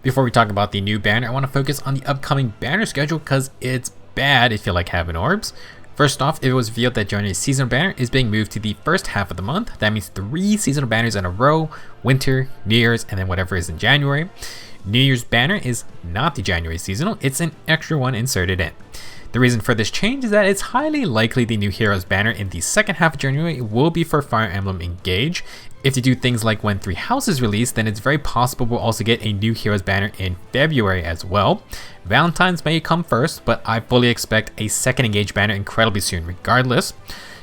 Before we talk about the new banner, I want to focus on the upcoming banner schedule because it's bad if you like having orbs. First off, it was revealed that January's seasonal banner is being moved to the first half of the month. That means 3 seasonal banners in a row: winter, New Year's, and then whatever is in January. New Year's banner is not the January seasonal, it's an extra one inserted in. The reason for this change is that it's highly likely the new Heroes banner in the second half of January will be for Fire Emblem Engage. If you do things like when 3 houses release, then it's very possible we'll also get a new Heroes banner in February as well. Valentine's may come first, but I fully expect a second Engage banner incredibly soon regardless.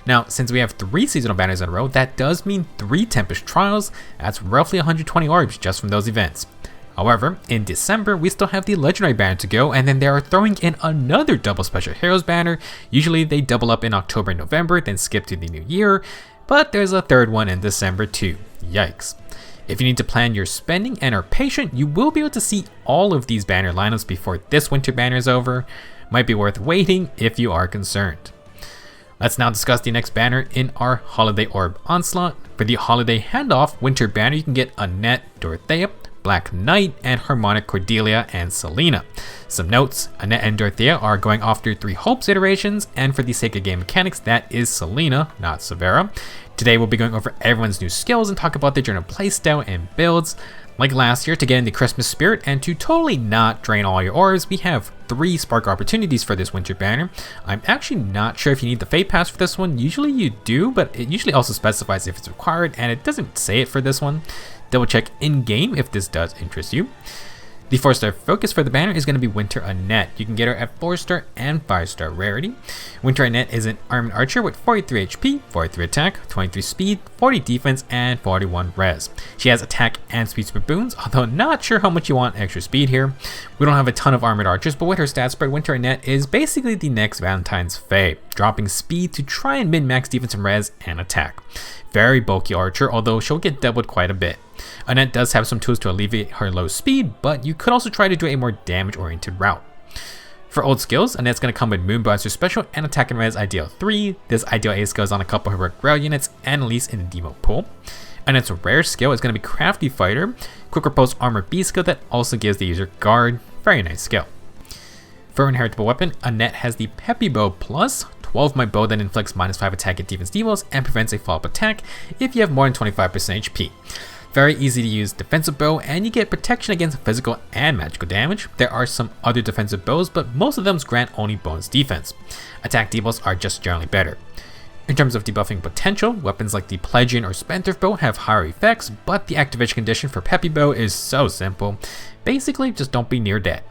Now, since we have 3 seasonal banners in a row, that does mean 3 Tempest Trials. That's roughly 120 orbs just from those events. However, in December, we still have the Legendary banner to go, and then they are throwing in another double Special Heroes banner. Usually they double up in October and November, then skip to the new year, but there's a third one in December too. Yikes. If you need to plan your spending and are patient, you will be able to see all of these banner lineups before this winter banner is over. Might be worth waiting if you are concerned. Let's now discuss the next banner in our Holiday Orb Onslaught. For the Holiday Handoff Winter banner, you can get Annette, Dorothea, Black Knight, and Harmonic Cordelia and Selena. Some notes: Annette and Dorothea are going after 3 Hopes iterations, and for the sake of game mechanics, that is Selena, not Severa. Today we'll be going over everyone's new skills and talk about their general playstyle and builds. Like last year, to get in the Christmas spirit and to totally not drain all your orbs, we have 3 Spark opportunities for this winter banner. I'm actually not sure if you need the Fate Pass for this one. Usually you do, but it usually also specifies if it's required, and it doesn't say it for this one. Double check in-game if this does interest you. The 4-star focus for the banner is going to be Winter Annette. You can get her at 4-star and 5-star rarity. Winter Annette is an armed archer with 43 HP, 43 attack, 23 speed, 40 defense, and 41 res. She has attack and speed super boons, although not sure how much you want extra speed here. We don't have a ton of armored archers, but with her stat spread, Winter Annette is basically the next Valentine's Fae, dropping speed to try and min-max defense and res and attack. Very bulky archer, although she'll get doubled quite a bit. Annette does have some tools to alleviate her low speed, but you could also try to do a more damage-oriented route. For old skills, Annette's going to come with Moonblaster Special and Attack and Res Ideal 3. This Ideal Ace goes on a couple of heroic rail units and at least in the demo pool. Annette's rare skill is going to be Crafty Fighter, Quick Repose Armor B skill that also gives the user guard. Very nice skill. For inheritable weapon, Annette has the Peppy Bow Plus, 12 my bow that inflicts -5 attack and defense demos and prevents a follow-up attack if you have more than 25% HP. Very easy to use defensive bow, and you get protection against physical and magical damage. There are some other defensive bows, but most of them grant only bonus defense. Attack debuffs are just generally better. In terms of debuffing potential, weapons like the Pledgian or Spendthrift bow have higher effects, but the activation condition for Peppy Bow is so simple. Basically, just don't be near dead.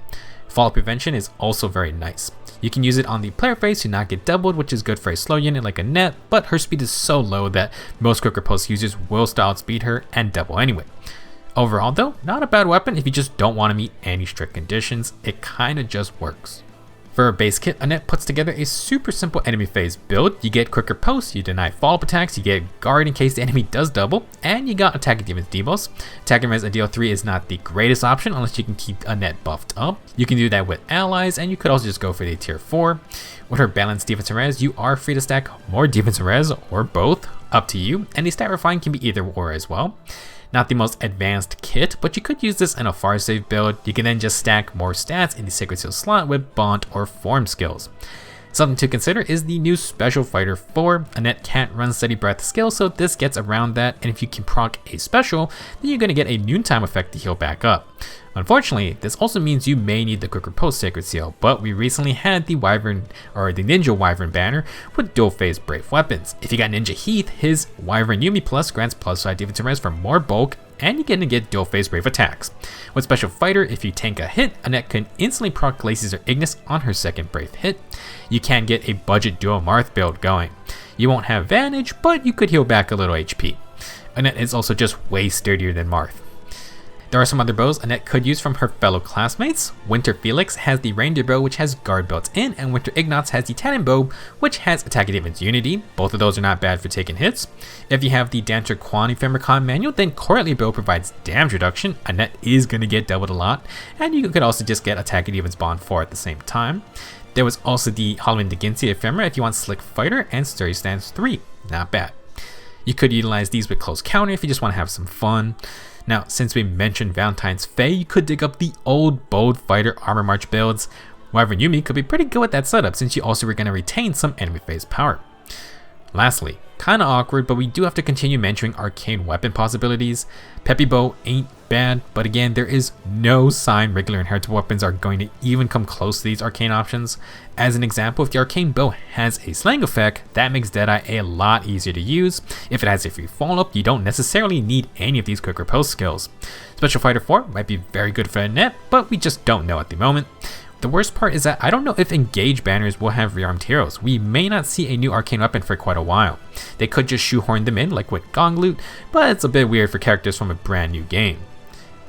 Fall prevention is also very nice. You can use it on the player face to not get doubled, which is good for a slow unit like Annette, but her speed is so low that most Quick Repose users will still outspeed her and double anyway. Overall though, not a bad weapon if you just don't want to meet any strict conditions. It kinda just works. For her base kit, Annette puts together a super simple enemy phase build. You get Quick Repose, you deny follow-up attacks, you get guard in case the enemy does double, and you got attack and defense debuffs. Attack and res Ideal 3 is not the greatest option unless you can keep Annette buffed up. You can do that with allies, and you could also just go for the tier 4. With her balanced defense and res, you are free to stack more defense and res, or both, up to you, and the stat refine can be either or as well. Not the most advanced kit, but you could use this in a far save build. You can then just stack more stats in the Sacred Seal slot with Bond or Form skills. Something to consider is the new Special Fighter 4. Annette can't run Steady Breath skill, so this gets around that, and if you can proc a special, then you're going to get a noontime effect to heal back up. Unfortunately, this also means you may need the Quick Repose Sacred Seal, but we recently had the Wyvern or the Ninja Wyvern banner with dual phase brave weapons. If you got Ninja Heath, his Wyvern Yumi Plus grants +5 defense and res for more bulk, and you're going to get dual phase brave attacks. With Special Fighter, if you tank a hit, Annette can instantly proc Glaciers or Ignis on her second brave hit. You can get a budget dual Marth build going. You won't have Vantage, but you could heal back a little HP. Annette is also just way sturdier than Marth. There are some other bows Annette could use from her fellow classmates. Winter Felix has the Reindeer Bow, which has guard built in, and Winter Ignatz has the Tannin Bow, which has attack and defense unity. Both of those are not bad for taking hits. If you have the Dancer Quan Ephemericon manual, then Courtly Bow provides damage reduction. Annette is going to get doubled a lot, and you could also just get attack and defense bond 4 at the same time. There was also the Halloween Deginsi Ephemera if you want Slick Fighter, and Sturdy Stance 3. Not bad. You could utilize these with Close Counter if you just want to have some fun. Now, since we mentioned Valentine's Fae, you could dig up the old Bold Fighter Armor March builds. However, Yumi could be pretty good with that setup since you also were going to retain some enemy phase power. Lastly, kinda awkward, but we do have to continue mentioning arcane weapon possibilities. Peppy Bow ain't bad, but again, there is no sign regular inheritable weapons are going to even come close to these arcane options. As an example, if the arcane bow has a slaying effect, that makes Deadeye a lot easier to use. If it has a free follow-up, you don't necessarily need any of these quick riposte skills. Special Fighter 4 might be very good for Annette, but we just don't know at the moment. The worst part is that I don't know if engaged banners will have rearmed heroes. We may not see a new arcane weapon for quite a while. They could just shoehorn them in like with Gong Loot, but it's a bit weird for characters from a brand new game.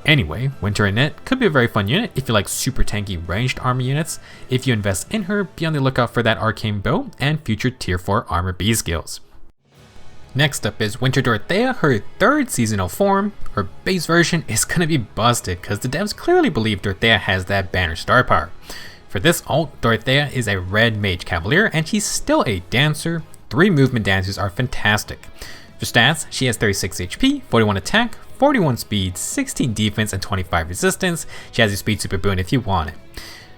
Anyway, Winter Annette could be a very fun unit if you like super tanky ranged armor units. If you invest in her, be on the lookout for that arcane bow and future tier 4 armor B skills. Next up is Winter Dorothea. Her third seasonal form. Her base version is going to be busted because the devs clearly believe Dorothea has that banner star power. For this ult, Dorothea is a red mage cavalier and she's still a dancer. 3 movement dancers are fantastic. For stats, she has 36 HP, 41 attack, 41 speed, 16 defense, and 25 resistance. She has a speed super boon if you want it.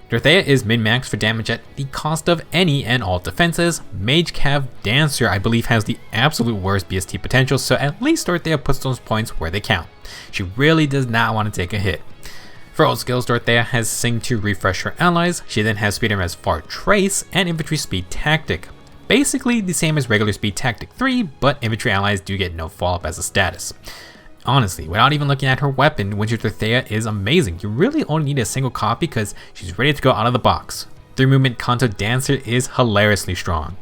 Dorothea is min-maxed for damage at the cost of any and all defenses. Mage Cav Dancer I believe has the absolute worst BST potential, so at least Dorothea puts those points where they count. She really does not want to take a hit. For ult skills, Dorothea has Sing to refresh her allies. She then has Speed as Far Trace and Infantry Speed Tactic. Basically the same as regular Speed Tactic 3, but infantry allies do get no follow-up as a status. Honestly, without even looking at her weapon, Winter Dorothea is amazing. You really only need a single copy because she's ready to go out of the box. 3 movement Kanto Dancer is hilariously strong.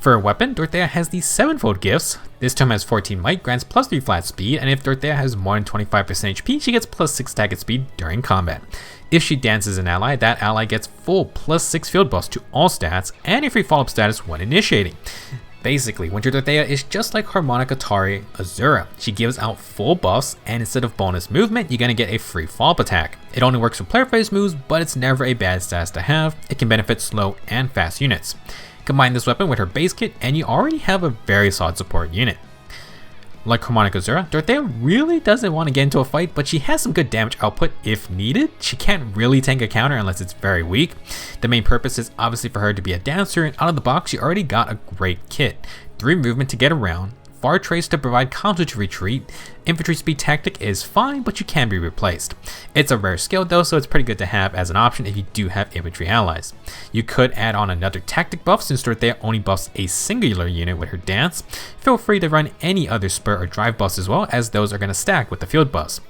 For her weapon, Dorothea has the 7-fold gifts. This tome has 14 might, grants plus 3 flat speed, and if Dorothea has more than 25% HP, she gets plus 6 attack speed during combat. If she dances an ally, that ally gets full plus 6 field buffs to all stats and a free follow-up status when initiating. Basically, Winter Dorothea is just like Harmonic Cordelia Azura. She gives out full buffs, and instead of bonus movement, you're going to get a free follow-up attack. It only works for player phase moves, but it's never a bad status to have. It can benefit slow and fast units. Combine this weapon with her base kit, and you already have a very solid support unit. Like Harmonic Azura, Dorothea really doesn't want to get into a fight, but she has some good damage output if needed. She can't really tank a counter unless it's very weak. The main purpose is obviously for her to be a dancer, and out of the box she already got a great kit. 3 movement to get around, Far Trace to provide counter to retreat, Infantry Speed Tactic is fine, but you can be replaced. It's a rare skill though, so it's pretty good to have as an option if you do have infantry allies. You could add on another tactic buff since Dorothea only buffs a singular unit with her dance. Feel free to run any other spur or drive buffs as well, as those are going to stack with the field buffs.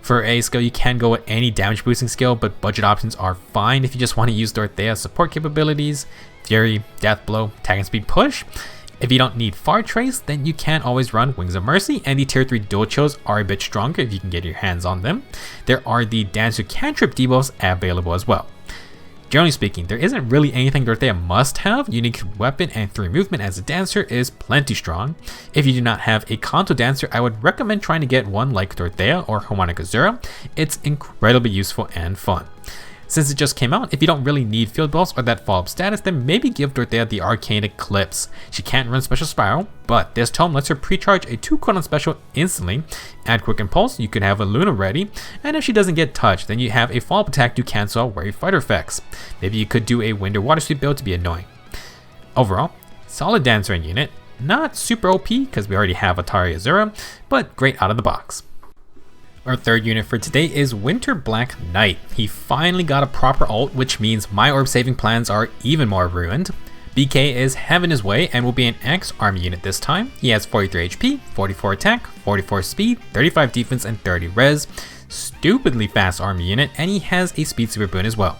For a skill, you can go with any damage boosting skill, but budget options are fine if you just want to use Dorothea's support capabilities, Fury, Death Blow, Tag and Speed Push. If you don't need Far Trace, then you can always run Wings of Mercy, and the tier 3 dual chills are a bit stronger if you can get your hands on them. There are the Dancer cantrip debuffs available as well. Generally speaking, there isn't really anything Dorothea must have. Unique weapon and 3 movement as a dancer is plenty strong. If you do not have a Kanto Dancer, I would recommend trying to get one like Dorothea or Harmonic Azura. It's incredibly useful and fun. Since it just came out, if you don't really need field buffs or that follow-up status, then maybe give Dorothea the Arcane Eclipse. She can't run Special Spiral, but this tome lets her pre-charge a 2 cooldown special instantly. Add Quick Impulse, you could have a Luna ready, and if she doesn't get touched, then you have a follow-up attack to cancel out Wary Fighter effects. Maybe you could do a Wind or Water Sweep build to be annoying. Overall, solid dancer in unit, not super OP because we already have Atari Azura, but great out of the box. Our third unit for today is Winter Black Knight. He finally got a proper ult, which means my orb saving plans are even more ruined. BK is having his way and will be an X army unit this time. He has 43 HP, 44 attack, 44 speed, 35 defense, and 30 res. Stupidly fast army unit, and he has a speed super boon as well.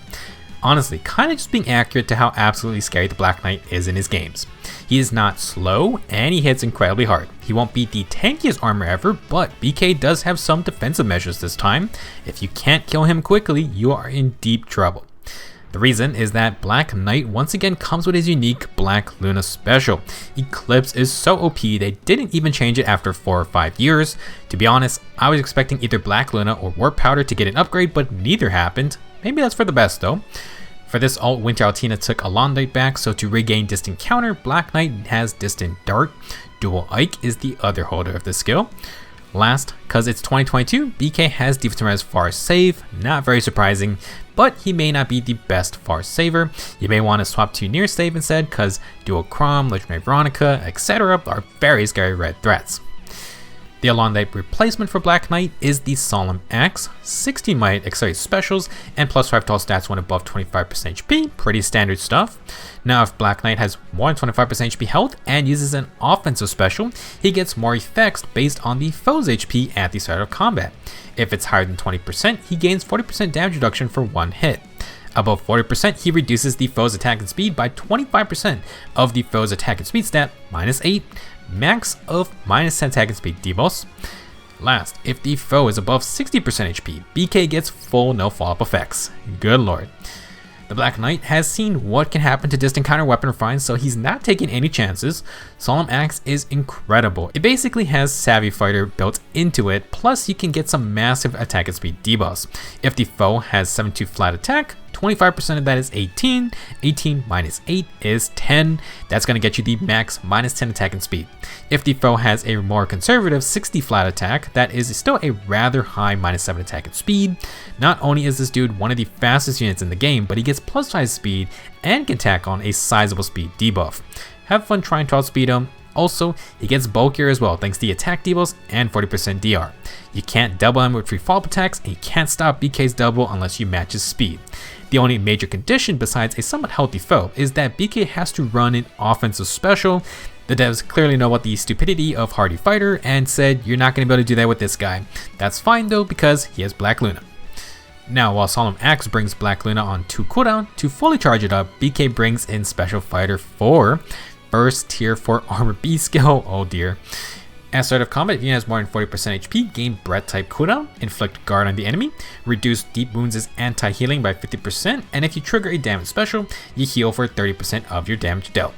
Honestly, kinda just being accurate to how absolutely scary the Black Knight is in his games. He is not slow, and he hits incredibly hard. He won't be the tankiest armor ever, but BK does have some defensive measures this time. If you can't kill him quickly, you are in deep trouble. The reason is that Black Knight once again comes with his unique Black Luna special. Eclipse is so OP they didn't even change it after 4 or 5 years. To be honest, I was expecting either Black Luna or Warp Powder to get an upgrade, but neither happened. Maybe that's for the best though. For this ult, Winter Altina took Alondite back, so to regain Distant Counter, Black Knight has Distant Dart. Dual Ike is the other holder of the skill. Last, cause it's 2022, BK has defense res far save, not very surprising, but he may not be the best far saver. You may want to swap to near save instead, cause Dual Chrom, Legendary Veronica, etc. are very scary red threats. The Elondite replacement for Black Knight is the Solemn Axe. 16 might accelerate specials and plus 5 to all stats when above 25% HP, pretty standard stuff. Now if Black Knight has more than 25% HP health and uses an offensive special, he gets more effects based on the foe's HP at the start of combat. If it's higher than 20%, he gains 40% damage reduction for one hit. Above 40%, he reduces the foe's attack and speed by 25% of the foe's attack and speed stat, -8, max of -10 attack and speed debuffs. Last, if the foe is above 60% HP, BK gets full no follow-up effects. Good lord. The Black Knight has seen what can happen to distant counter weapon refines, so he's not taking any chances. Solemn Axe is incredible. It basically has Savvy Fighter built into it, plus you can get some massive attack and speed debuffs. If the foe has 7-2 flat attack, 25% of that is 18, 18 minus 8 is 10, that's going to get you the max -10 attack and speed. If the foe has a more conservative 60 flat attack, that is still a rather high -7 attack and speed. Not only is this dude one of the fastest units in the game, but he gets +5 speed and can tack on a sizable speed debuff. Have fun trying to outspeed him. Also, he gets bulkier as well thanks to the attack debuffs and 40% DR. You can't double him with free follow-up attacks, and you can't stop BK's double unless you match his speed. The only major condition besides a somewhat healthy foe is that BK has to run an offensive special. The devs clearly know about the stupidity of Hardy Fighter and said you're not going to be able to do that with this guy. That's fine though because he has Black Luna. Now while Solemn Axe brings Black Luna on 2 cooldown, to fully charge it up, BK brings in Special Fighter 4. First tier 4 armor B skill, oh dear. At start of combat, if he has more than 40% HP, gain Breath type cooldown, inflict guard on the enemy, reduce deep wounds' anti-healing by 50%, and if you trigger a damage special, you heal for 30% of your damage dealt.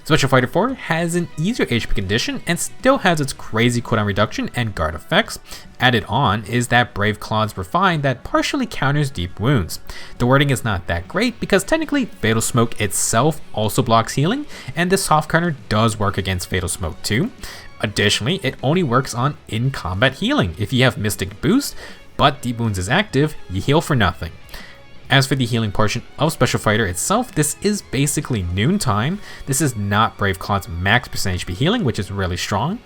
Special Fighter 4 has an easier HP condition and still has its crazy cooldown reduction and guard effects. Added on is that Brave Claws Refine that partially counters deep wounds. The wording is not that great because technically Fatal Smoke itself also blocks healing, and this soft counter does work against Fatal Smoke too. Additionally, it only works on in-combat healing. If you have Mystic Boost, but Deep Wounds is active, you heal for nothing. As for the healing portion of Special Fighter itself, this is basically noontime. This is not Brave Claw's max percentage HP healing, which is really strong.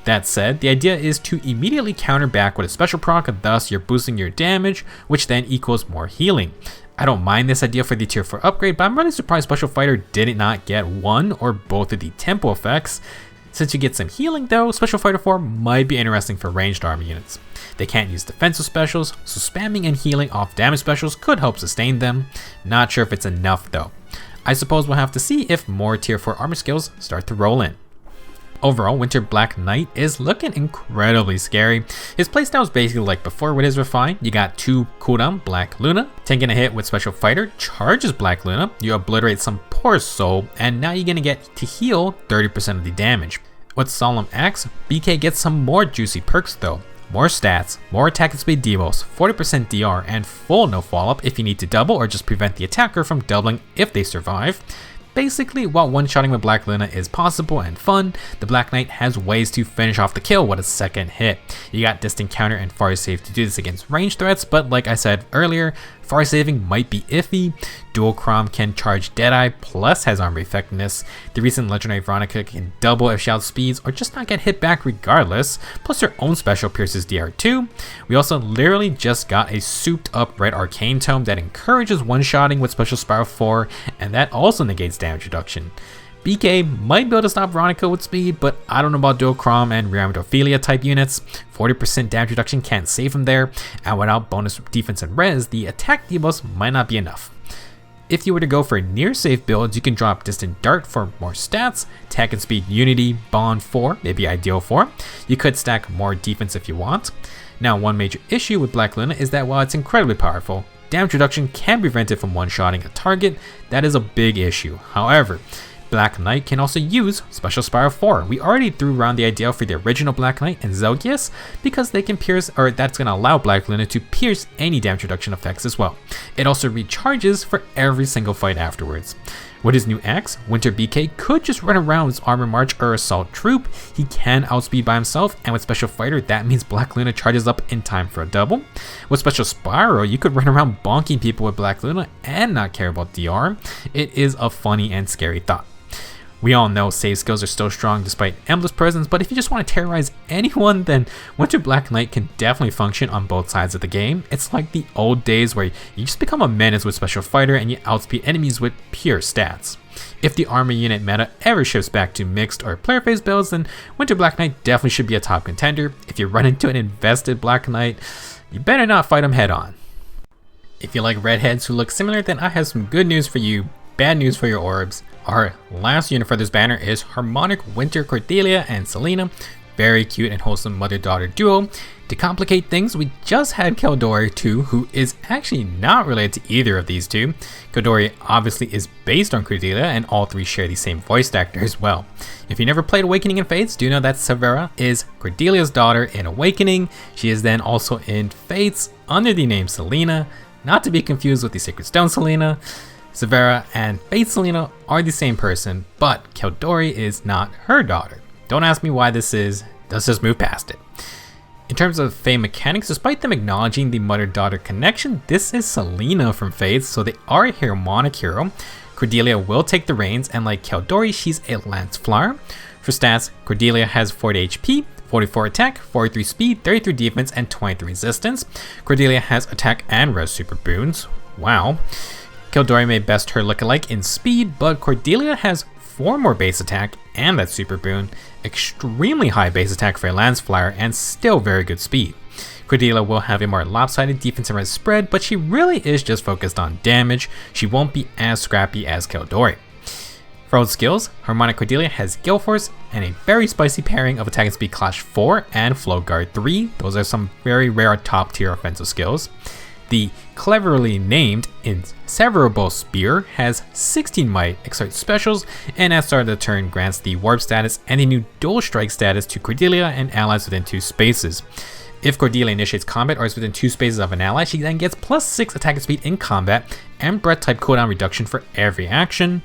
That said, the idea is to immediately counter back with a special proc, thus you're boosting your damage, which then equals more healing. I don't mind this idea for the tier 4 upgrade, but I'm really surprised Special Fighter did not get one or both of the tempo effects. Since you get some healing though, Special Fighter 4 might be interesting for ranged army units. They can't use defensive specials, so spamming and healing off damage specials could help sustain them. Not sure if it's enough though. I suppose we'll have to see if more tier 4 armor skills start to roll in. Overall, Winter Black Knight is looking incredibly scary. His playstyle is basically like before with his Refine. You got 2 cooldown Black Luna, taking a hit with Special Fighter, charges Black Luna, you obliterate some poor soul, and now you're gonna get to heal 30% of the damage. With Solemn Axe, BK gets some more juicy perks though. More stats, more attack and speed debuffs, 40% DR, and full no follow-up if you need to double or just prevent the attacker from doubling if they survive. Basically, while one-shotting with Black Luna is possible and fun, the Black Knight has ways to finish off the kill with a second hit. You got distant counter and far save to do this against ranged threats, but like I said earlier, far saving might be iffy. Dual Chrom can charge Deadeye plus has armor effectiveness. The recent Legendary Veronica can double if she outspeeds or just not get hit back regardless, plus her own special pierces DR2. We also literally just got a souped up red arcane tome that encourages one-shotting with Special Spiral 4, and that also negates damage reduction. BK might be able to stop Veronica with speed, but I don't know about Dual Chrom and Rearmed Ophelia type units. 40% damage reduction can't save him there, and without bonus defense and res, the attack debuffs might not be enough. If you were to go for near safe builds, you can drop Distant Dart for more stats, attack and speed Unity, Bond 4, maybe ideal for. You could stack more defense if you want. Now, one major issue with Black Luna is that while it's incredibly powerful, damage reduction can prevent it from one-shotting a target. That is a big issue. However, Black Knight can also use Special Spiral 4. We already threw around the idea for the original Black Knight and Zelgius because they can pierce, or that's going to allow Black Luna to pierce any damage reduction effects as well. It also recharges for every single fight afterwards. With his new axe, Winter BK could just run around with Armor March or Assault Troop. He can outspeed by himself, and with Special Fighter, that means Black Luna charges up in time for a double. With Special Spiral, you could run around bonking people with Black Luna and not care about DR. It is a funny and scary thought. We all know save skills are still strong despite Emblem's presence, but if you just want to terrorize anyone, then Winter Black Knight can definitely function on both sides of the game. It's like the old days where you just become a menace with Special Fighter and you outspeed enemies with pure stats. If the armor unit meta ever shifts back to mixed or player phase builds, then Winter Black Knight definitely should be a top contender. If you run into an invested Black Knight, you better not fight him head on. If you like redheads who look similar, then I have some good news for you, bad news for your orbs. Our last unit for this banner is Harmonic Winter Cordelia and Selena. Very cute and wholesome mother-daughter duo. To complicate things, we just had Keldori too, who is actually not related to either of these two. Keldori obviously is based on Cordelia, and all three share the same voice actor as well. If you never played Awakening in Fates, do know that Severa is Cordelia's daughter in Awakening. She is then also in Fates under the name Selena, not to be confused with the Sacred Stone Selena. Severa and Fate Selena are the same person, but Keldori is not her daughter. Don't ask me why this is, let's just move past it. In terms of Fae mechanics, despite them acknowledging the mother-daughter connection, this is Selena from Fates, so they are a harmonic hero. Cordelia will take the reins, and like Keldori, she's a Lance Flyer. For stats, Cordelia has 40 HP, 44 attack, 43 speed, 33 defense, and 23 resistance. Cordelia has attack and res super boons. Wow. Keldori may best her lookalike in speed, but Cordelia has 4 more base attack and that super boon, extremely high base attack for a Lance Flyer, and still very good speed. Cordelia will have a more lopsided defense and res spread, but she really is just focused on damage. She won't be as scrappy as Keldori. For old skills, Harmonic Cordelia has Gale Force and a very spicy pairing of Attack and Speed Clash 4 and Flow Guard 3. Those are some very rare top tier offensive skills. The cleverly named Inseverable Spear has 16 might, exert specials, and at start of the turn grants the warp status and a new dual strike status to Cordelia and allies within 2 spaces. If Cordelia initiates combat or is within 2 spaces of an ally, she then gets +6 attack and speed in combat and breath type cooldown reduction for every action.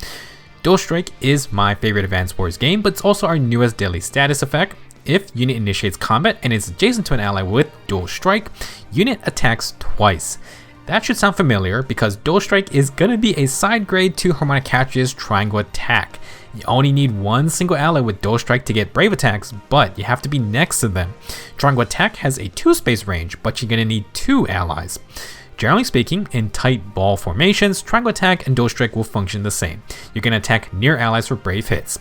Dual Strike is my favorite Advanced Wars game, but it's also our newest daily status effect. If unit initiates combat and is adjacent to an ally with Dual Strike, unit attacks twice. That should sound familiar because Dual Strike is going to be a side grade to Harmonic Catria's Triangle Attack. You only need one single ally with Dual Strike to get Brave attacks, but you have to be next to them. Triangle Attack has a 2-space range, but you're going to need 2 allies. Generally speaking, in tight ball formations, Triangle Attack and Dual Strike will function the same. You can attack near allies for brave hits.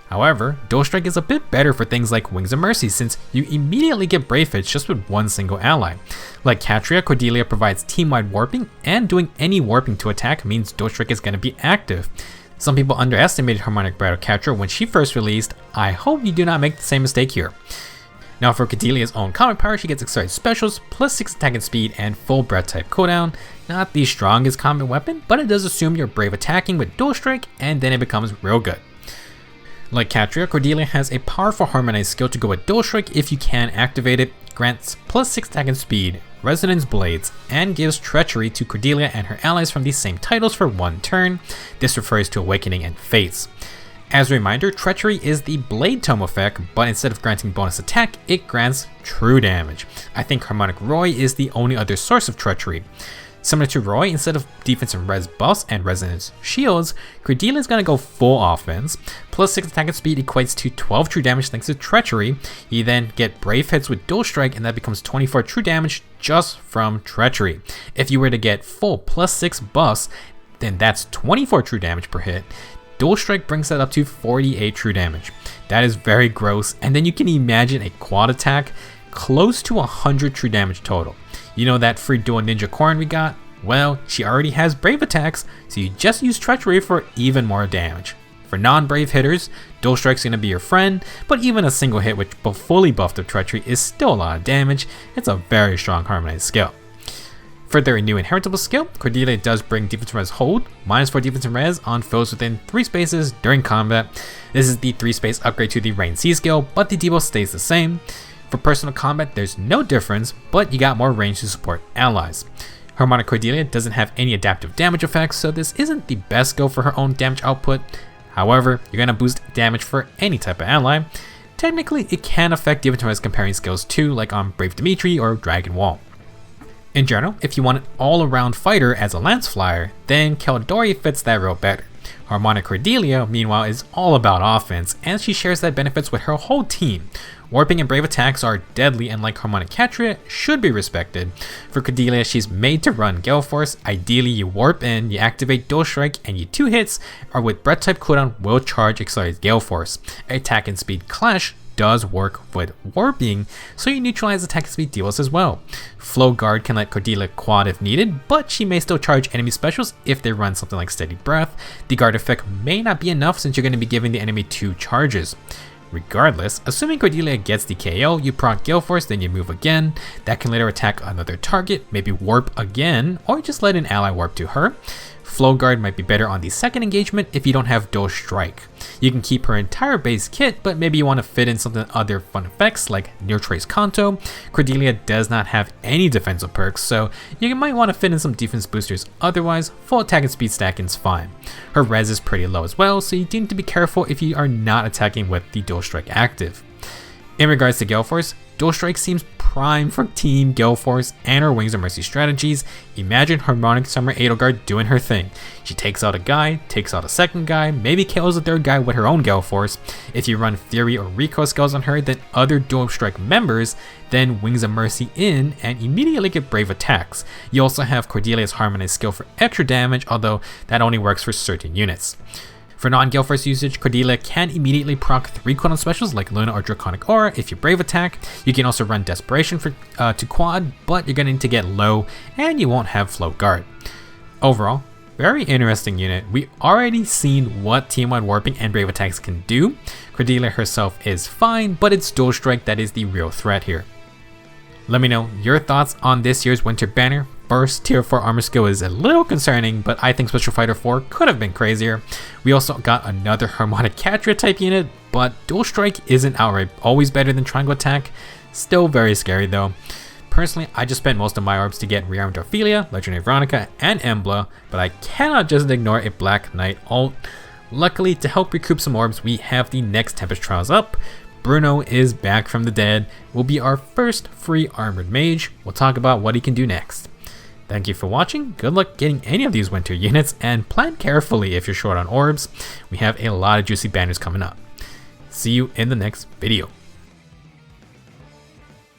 However, Dual Strike is a bit better for things like Wings of Mercy since you immediately get brave hits just with one single ally. Like Catria, Cordelia provides team-wide warping, and doing any warping to attack means Dual Strike is going to be active. Some people underestimated Harmonic Battle Catria when she first released. I hope you do not make the same mistake here. Now for Cordelia's own comic power, she gets accelerated specials, +6 attack and speed, and full breath type cooldown. Not the strongest combat weapon, but it does assume you're brave attacking with Dual Strike, and then it becomes real good. Like Catria, Cordelia has a powerful harmonized skill to go with Dual Strike if you can activate it, grants +6 attack and speed, Resonance Blades, and gives Treachery to Cordelia and her allies from these same titles for 1 turn. This refers to Awakening and Fates. As a reminder, Treachery is the Blade Tome effect, but instead of granting bonus attack, it grants true damage. I think Harmonic Roy is the only other source of Treachery. Similar to Roy, instead of defense and res buffs and resonance shields, Cordelia is going to go full offense. +6 attack and speed equates to 12 true damage thanks to Treachery. You then get brave hits with Dual Strike, and that becomes 24 true damage just from Treachery. If you were to get full +6 buffs, then that's 24 true damage per hit. Dual Strike brings that up to 48 true damage. That is very gross, and then you can imagine a quad attack close to 100 true damage total. You know that free dual ninja corn we got? Well, she already has brave attacks, so you just use Treachery for even more damage. For non-brave hitters, Dual Strike's gonna be your friend, but even a single hit with fully buffed up Treachery is still a lot of damage. It's a very strong harmonized skill. For their new inheritable skill, Cordelia does bring defense res hold, -4 defense and res on foes within 3 spaces during combat. This is the 3 space upgrade to the Rain C skill, but the debuff stays the same. For personal combat, there's no difference, but you got more range to support allies. Harmonic Cordelia doesn't have any adaptive damage effects, so this isn't the best go for her own damage output. However, you're going to boost damage for any type of ally. Technically, it can affect defense res comparing skills too, like on Brave Dimitri or Dragon Wall. In general, if you want an all-around fighter as a lance flyer, then Dorothea fits that role better. Harmonic Cordelia, meanwhile, is all about offense, and she shares that benefits with her whole team. Warping and brave attacks are deadly and, like Harmonic Catria, should be respected. For Cordelia, she's made to run Gale Force. Ideally, you warp in, you activate Dual Strike, and you 2 hits, or with Breath type cooldown, will charge accelerated Gale Force. Attack and speed clash does work with warping, so you neutralize attack and speed deals as well. Flow Guard can let Cordelia quad if needed, but she may still charge enemy specials if they run something like Steady Breath. The guard effect may not be enough since you're going to be giving the enemy 2 charges. Regardless, assuming Cordelia gets the KO, you proc Gale Force, then you move again. That can later attack another target, maybe warp again, or just let an ally warp to her. Flow Guard might be better on the second engagement if you don't have Dual Strike. You can keep her entire base kit, but maybe you want to fit in some other fun effects like Near Trace Kanto. Cordelia does not have any defensive perks, so you might want to fit in some defense boosters. Otherwise, full attack and speed stacking is fine. Her res is pretty low as well, so you need to be careful if you are not attacking with the Dual Strike active. In regards to Gale Force, Dual Strike seems prime for Team Gale Force and her Wings of Mercy strategies. Imagine Harmonic Summer Edelgard doing her thing. She takes out a guy, takes out a second guy, maybe kills a third guy with her own Gale Force. If you run Fury or Recoil skills on her, then other Dual Strike members, then Wings of Mercy in and immediately get brave attacks. You also have Cordelia's Harmonized skill for extra damage, although that only works for certain units. For non-Gale Force usage, Cordelia can immediately proc 3 cooldown specials like Luna or Draconic Aura if you brave attack. You can also run Desperation to quad, but you're going to need to get low and you won't have Flow Guard. Overall, very interesting unit. We already seen what team-wide warping and brave attacks can do. Cordelia herself is fine, but it's Dual Strike that is the real threat here. Let me know your thoughts on this year's Winter Banner. First tier 4 armor skill is a little concerning, but I think Special Fighter 4 could have been crazier. We also got another Harmonic Catria type unit, but Dual Strike isn't outright always better than Triangle Attack. Still very scary though. Personally, I just spent most of my orbs to get Rearmed Ophelia, Legendary Veronica, and Emblem, but I cannot just ignore a Black Knight ult. Luckily, to help recoup some orbs, we have the next Tempest Trials up. Bruno is back from the dead, will be our first free armored mage. We'll talk about what he can do next. Thank you for watching, good luck getting any of these winter units, and plan carefully if you're short on orbs. We have a lot of juicy banners coming up. See you in the next video.